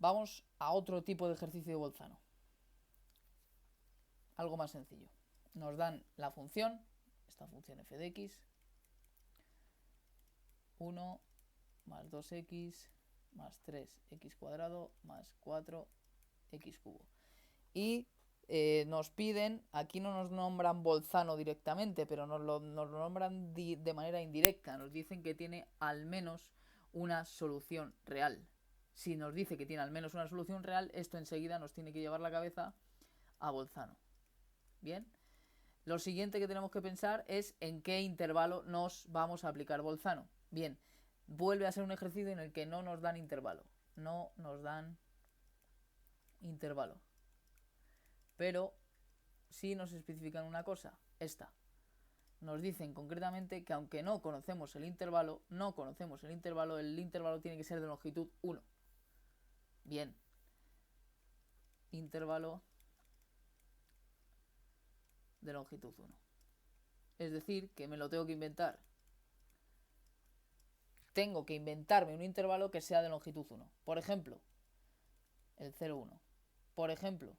Vamos a otro tipo de ejercicio de Bolzano. Algo más sencillo. Nos dan la función, esta función f de x, 1 más 2x más 3x cuadrado más 4x cubo. Y nos piden, aquí no nos nombran Bolzano directamente, pero nos lo nombran de manera indirecta. Nos dicen que tiene al menos una solución real. Si nos dice que tiene al menos una solución real, esto enseguida nos tiene que llevar la cabeza a Bolzano. Bien, lo siguiente que tenemos que pensar es en qué intervalo nos vamos a aplicar Bolzano. Bien, vuelve a ser un ejercicio en el que no nos dan intervalo. No nos dan intervalo. Pero sí nos especifican una cosa, esta. Nos dicen concretamente que aunque no conocemos el intervalo, el intervalo tiene que ser de longitud 1. Bien, intervalo de longitud 1. Es decir, que me lo tengo que inventar. Tengo que inventarme un intervalo que sea de longitud 1. Por ejemplo, el 0,1. Por ejemplo,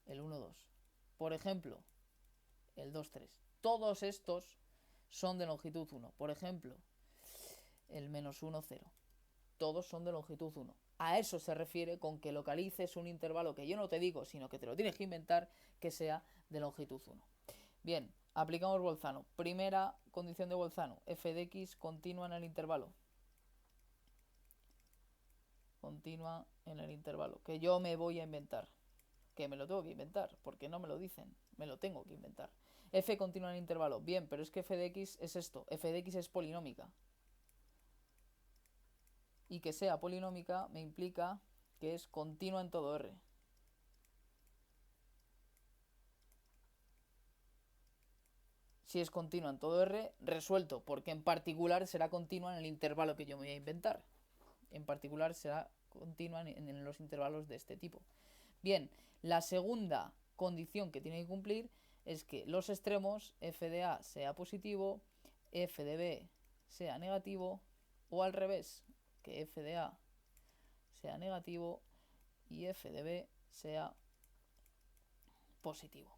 el 1,2. Por ejemplo, el 2,3. Todos estos son de longitud 1. Por ejemplo, el menos 1,0. Todos son de longitud 1. A eso se refiere con que localices un intervalo que yo no te digo, sino que te lo tienes que inventar, que sea de longitud 1. Bien, aplicamos Bolzano. Primera condición de Bolzano, f de x continua en el intervalo. Continua en el intervalo, que yo me voy a inventar. Que me lo tengo que inventar, porque no me lo dicen, me lo tengo que inventar. F continua en el intervalo, bien, pero es que f de x es esto, f de x es polinómica. Y que sea polinómica me implica que es continua en todo R. Si es continua en todo R, resuelto, porque en particular será continua en el intervalo que yo me voy a inventar. En particular será continua en los intervalos de este tipo. Bien, la segunda condición que tiene que cumplir es que los extremos f de a sea positivo, f de b sea negativo, o al revés, que f de a sea negativo y f de b sea positivo.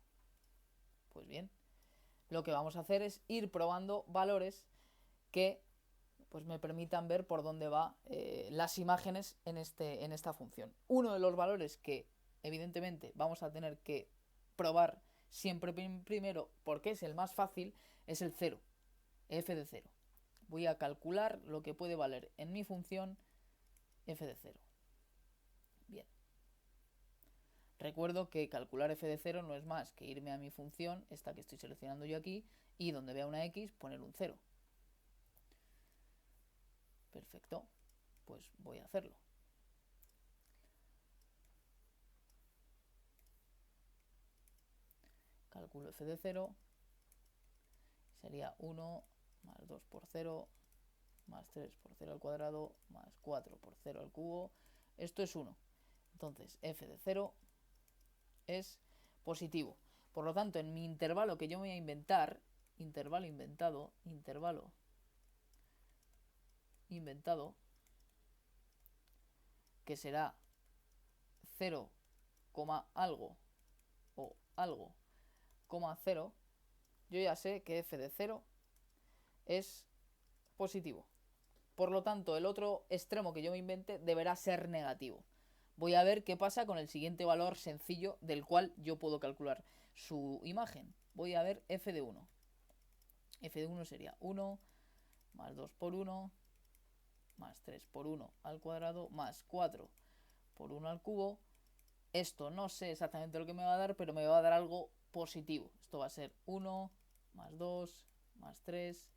Pues bien, lo que vamos a hacer es ir probando valores que pues me permitan ver por dónde va las imágenes en esta función. Uno de los valores que evidentemente vamos a tener que probar siempre primero, porque es el más fácil, es el 0, f de 0. Voy a calcular lo que puede valer en mi función f de 0. Bien. Recuerdo que calcular f de 0 no es más que irme a mi función, esta que estoy seleccionando yo aquí, y donde vea una x, poner un 0. Perfecto, pues voy a hacerlo. Calculo f de 0, sería 1 más 2 por 0, más 3 por 0 al cuadrado, más 4 por 0 al cubo. Esto es 1. Entonces, f de 0 es positivo. Por lo tanto, en mi intervalo que yo me voy a inventar, intervalo inventado, que será 0, algo o algo, 0, yo ya sé que f de 0 es positivo. Por lo tanto, el otro extremo que yo me invente deberá ser negativo. Voy a ver qué pasa con el siguiente valor sencillo del cual yo puedo calcular su imagen. Voy a ver f de 1. F de 1 sería 1 más 2 por 1 más 3 por 1 al cuadrado más 4 por 1 al cubo. Esto no sé exactamente lo que me va a dar, pero me va a dar algo positivo. Esto va a ser 1 más 2 más 3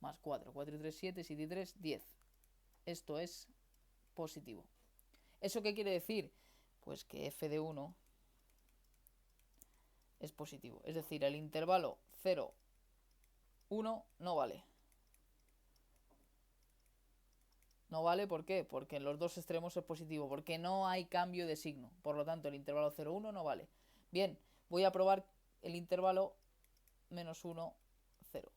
más 4. 4 y 3, 7, 7 y 3, 10. Esto es positivo. ¿Eso qué quiere decir? Pues que f de 1 es positivo. Es decir, el intervalo 0, 1 no vale. No vale, ¿por qué? Porque en los dos extremos es positivo, porque no hay cambio de signo. Por lo tanto, el intervalo 0, 1 no vale. Bien, voy a probar el intervalo menos 1, 0.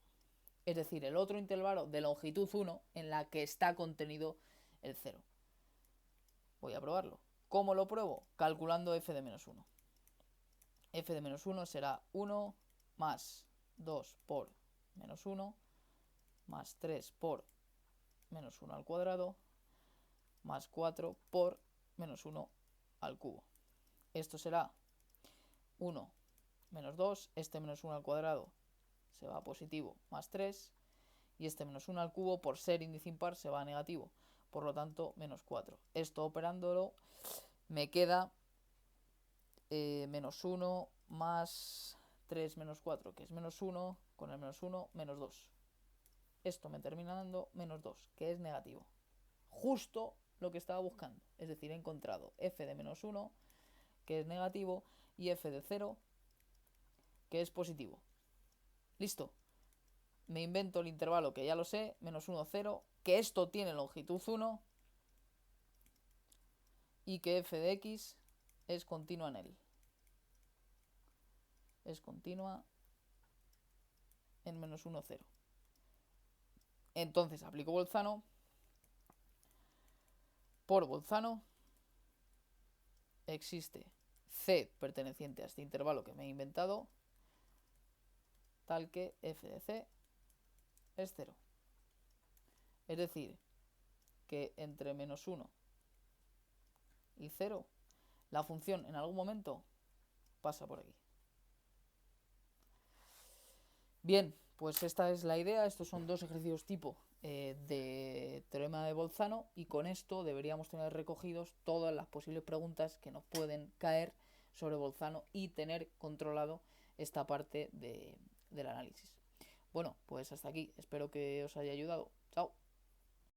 Es decir, el otro intervalo de longitud 1 en la que está contenido el 0. Voy a probarlo. ¿Cómo lo pruebo? Calculando f de menos 1. F de menos 1 será 1 más 2 por menos 1 más 3 por menos 1 al cuadrado más 4 por menos 1 al cubo. Esto será 1 menos 2, este menos 1 al cuadrado se va a positivo, más 3, y este menos 1 al cubo, por ser índice impar, se va a negativo, por lo tanto, menos 4. Esto operándolo me queda menos 1 más 3 menos 4, que es menos 1, con el menos 1, menos 2. Esto me termina dando menos 2, que es negativo. Justo lo que estaba buscando. Es decir, he encontrado f de menos 1, que es negativo, y f de 0, que es positivo. Listo. Me invento el intervalo, que ya lo sé, menos 1, 0, que esto tiene longitud 1 y que f de x es continua en él. Es continua en menos 1, 0. Entonces aplico Bolzano. Por Bolzano existe c perteneciente a este intervalo que me he inventado, tal que f de c es 0. Es decir, que entre menos 1 y 0, la función en algún momento pasa por aquí. Bien, pues esta es la idea. Estos son dos ejercicios tipo de teorema de Bolzano, y con esto deberíamos tener recogidos todas las posibles preguntas que nos pueden caer sobre Bolzano y tener controlado esta parte del análisis. Bueno, pues hasta aquí. Espero que os haya ayudado.